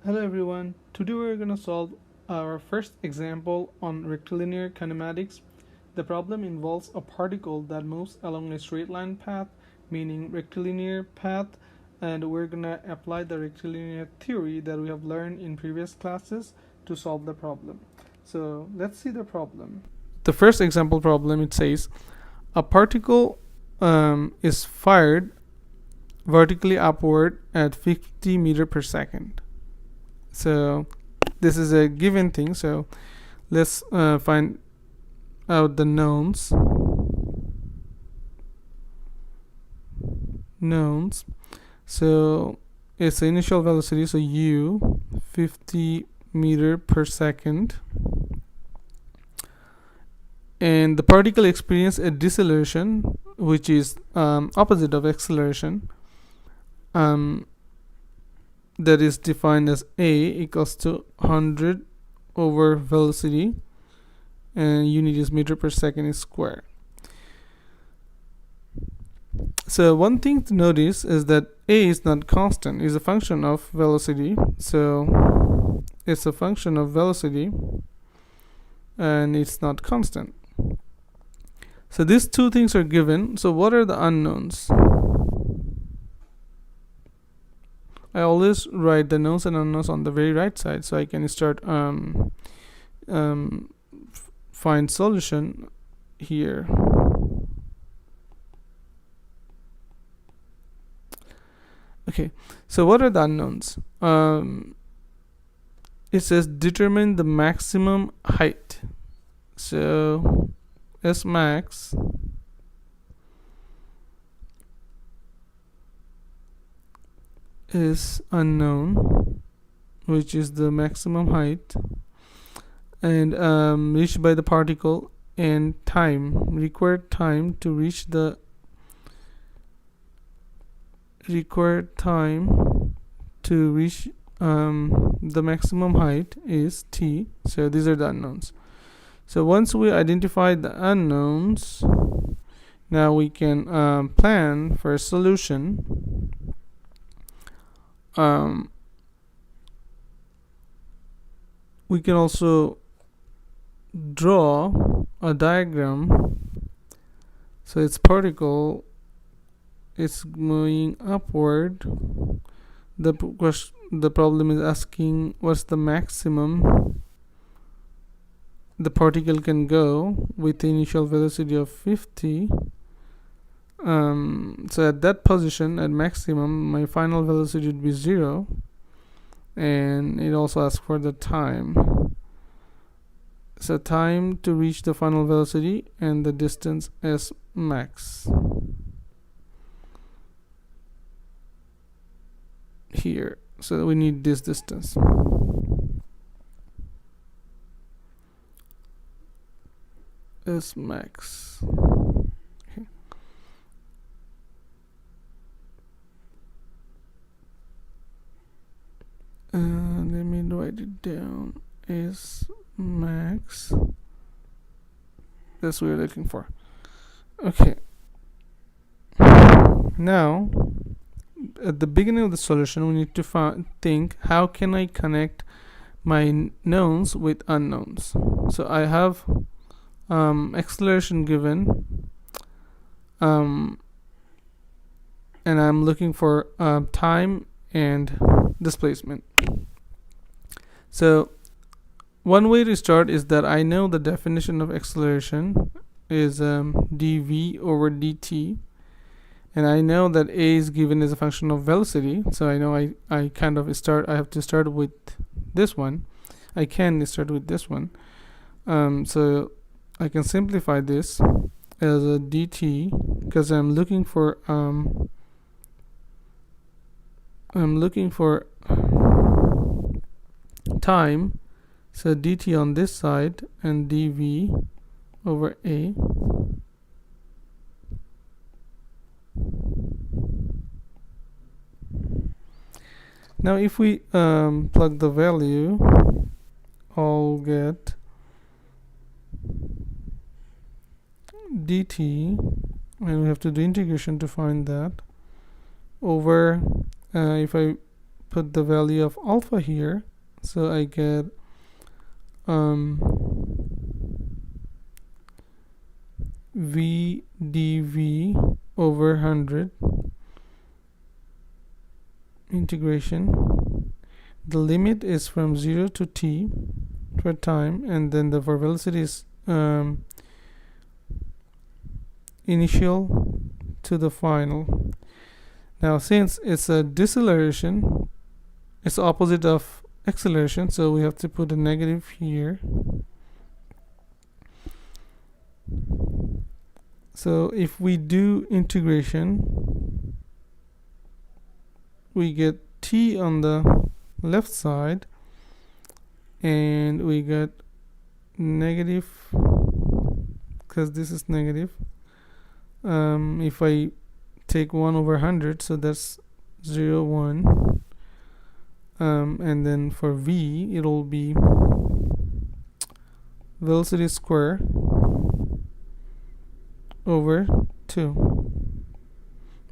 Hello everyone, today we're going to solve our first example on rectilinear kinematics. The problem involves a particle that moves along a straight line path, meaning rectilinear path, and we're going to apply the rectilinear theory that we have learned in previous classes to solve the problem. So let's see the problem. The first example problem, it says a particle is fired vertically upward at 50 meter per second. So this is a given thing, so let's find out the knowns. So it's the initial velocity, so u 50 meter per second, and the particle experiences a deceleration, which is opposite of acceleration, that is defined as a equals to 100 over velocity, and unit is meter per second is square. So one thing to notice is that a is not constant, it's a function of velocity. So it's a function of velocity and it's not constant. So these two things are given. So what are the unknowns? I always write the knowns and unknowns on the very right side, so I can start find solution here. Okay, so what are the unknowns? It says determine the maximum height. So S max is unknown, which is the maximum height, and reached by the particle, and required time to reach the maximum height is t. So these are the unknowns. So once we identify the unknowns, now we can plan for a solution. We can also draw a diagram. So its particle is moving upward. The problem is asking what's the maximum the particle can go with the initial velocity of 50. So at that position, at maximum, my final velocity would be 0, and it also asks for the time. So time to reach the final velocity and the distance S max here. So we need this distance. S max. Okay. Let me write it down. S max. That's what we're looking for. Okay. Now, at the beginning of the solution, we need to think how can I connect my knowns with unknowns. So I have acceleration given, and I'm looking for time and displacement. So one way to start is that I know the definition of acceleration is dv over dt, and I know that a is given as a function of velocity, so I know I have to start with this one. I can start with this one. So I can simplify this as a dt, because I'm looking for time, so dt on this side and dv over a. Now if we plug the value, I'll get dt, and we have to do integration to find that, over if I put the value of alpha here, so I get v dv over 100 integration. The limit is from 0 to t for time, and then the for velocity is initial to the final. Now since it's a deceleration, it's the opposite of acceleration, so we have to put a negative here. So if we do integration, we get t on the left side, and we get negative, because this is negative. If I take 1 over 100, so that's 0, 1. And then for v, it'll be velocity square over 2.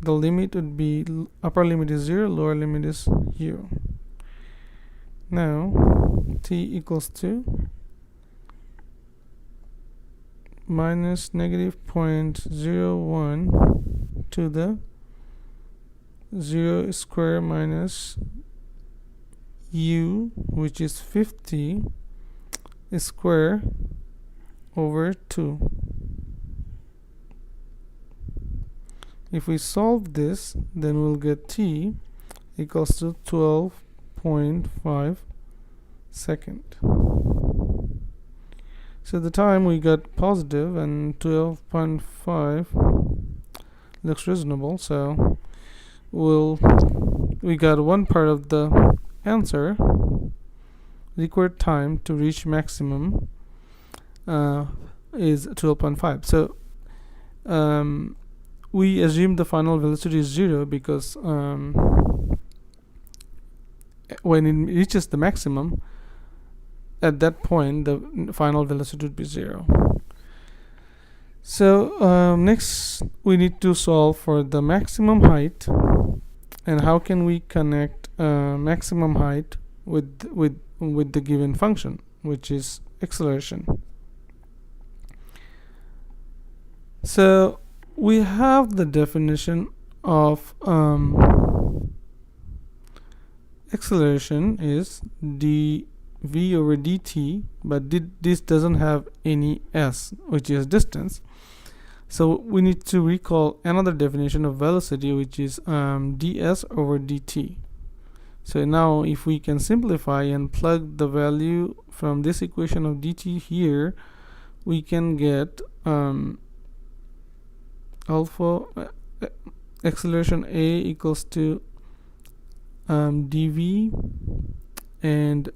The limit would be, upper limit is 0, lower limit is 0. Now t equals to minus negative 0.01 to the 0 square minus u, which is 50 square over 2. If we solve this, then we'll get t equals to 12.5 second. So the time we got positive, and 12.5 looks reasonable, so we got one part of the answer. Required time to reach maximum is 12.5. So we assume the final velocity is 0 because when it reaches the maximum, at that point the final velocity would be 0. So next we need to solve for the maximum height, and how can we connect maximum height with the given function, which is acceleration. So we have the definition of acceleration is dv over dt, but this doesn't have any s, which is distance. So we need to recall another definition of velocity, which is ds over dt. So now if we can simplify and plug the value from this equation of dt here, we can get acceleration a equals to dv, and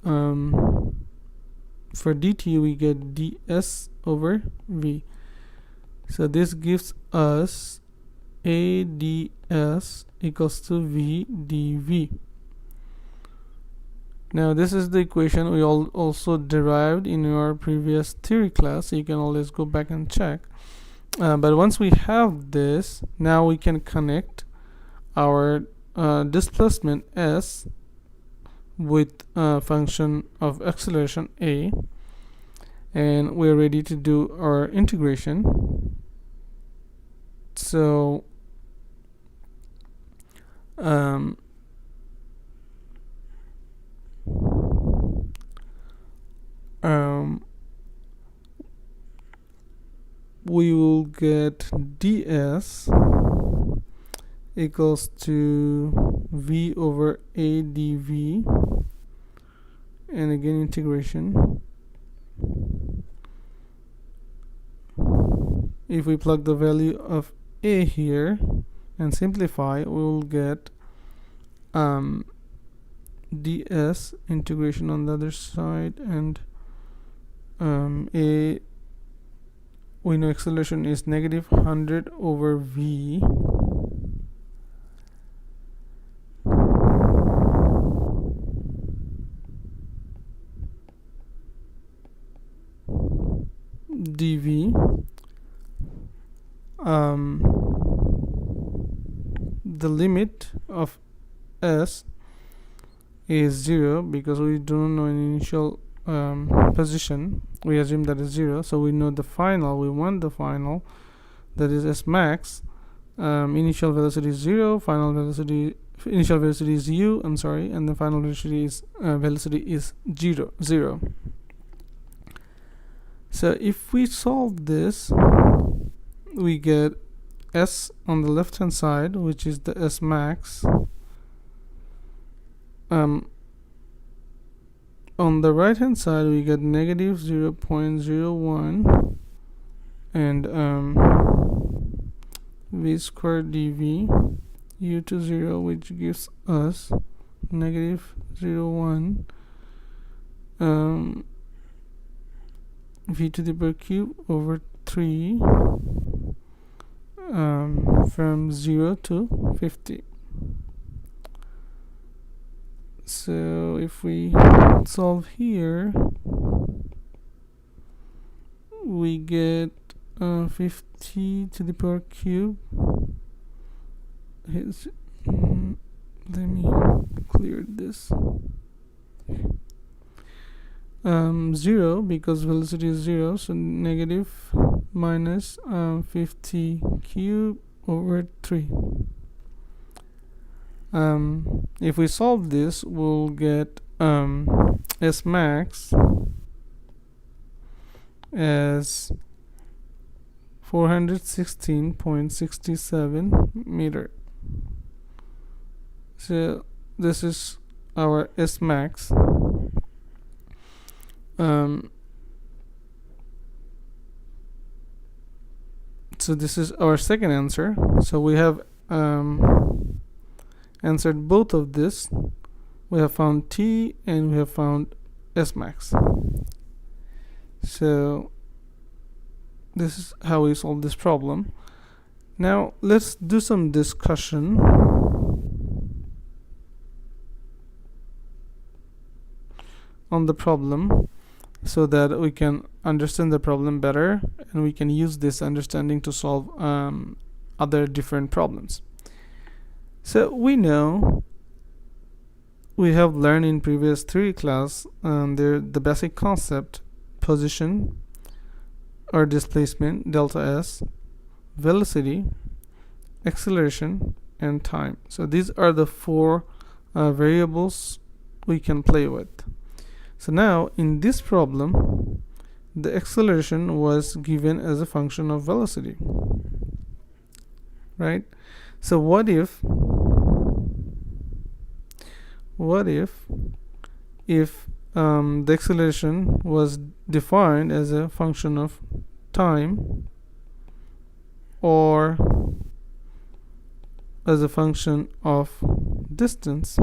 for dt we get ds over v. So this gives us a ds equals to v dv. Now this is the equation we also derived in our previous theory class, so you can always go back and check. But once we have this, now we can connect our displacement s with a function of acceleration a, and we're ready to do our integration. So we will get ds equals to v over a dv, and again integration. If we plug the value of a here and simplify, we will get ds integration on the other side, and a, we know acceleration is negative 100 over v dv. The limit of s is 0 because we don't know an initial position. We assume that is 0, so we know the final. We want the final, that is S max. Initial velocity is 0, final velocity, initial velocity is u, I'm sorry, and the final velocity is 0. So if we solve this, we get S on the left hand side, which is the S max. On the right hand side, we get negative 0.01 and v squared dv u to 0, which gives us negative 0.1 v to the power cube over 3 from 0 to 50. So if we solve here, we get 50 to the power cube. Let me clear this. 0 because velocity is 0, so negative minus 50 cube over 3. If we solve this, we'll get S max as 416.67 meter. So this is our S max. So this is our second answer. So we have answered both of this. We have found T and we have found S max. So this is how we solve this problem. Now let's do some discussion on the problem so that we can understand the problem better and we can use this understanding to solve other different problems. So we know, we have learned in previous theory class the basic concept: position or displacement, delta S, velocity, acceleration, and time. So these are the four variables we can play with. So now in this problem, the acceleration was given as a function of velocity, right? So what if the acceleration was defined as a function of time or as a function of distance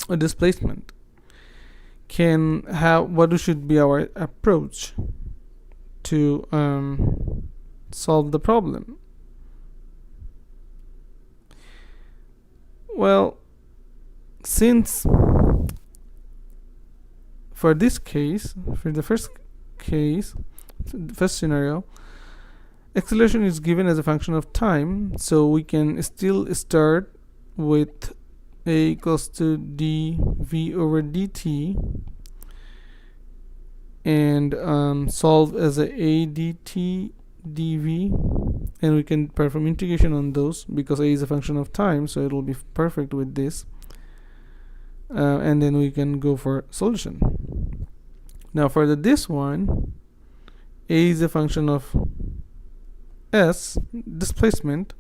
or displacement? What should be our approach to solve the problem? Well, since for this case, for the first scenario, acceleration is given as a function of time, so we can still start with a equals to dv over dt and solve as a dt dv, and we can perform integration on those because a is a function of time, so it will be perfect with this, and then we can go for solution. Now for this one, a is a function of s, displacement.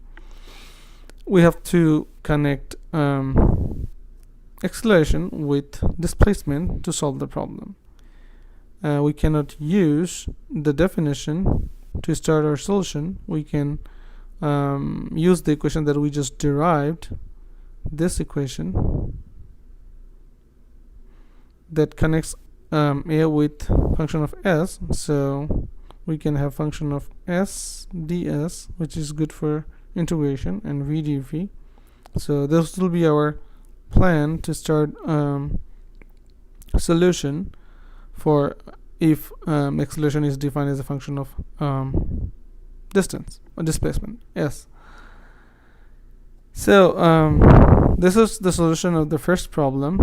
We have to connect acceleration with displacement to solve the problem. We cannot use the definition to start our solution. We can use the equation that we just derived, this equation that connects a with function of s, so we can have function of s ds, which is good for integration, and v dv. So this will be our plan to start solution for if acceleration is defined as a function of distance or displacement s. So this is the solution of the first problem.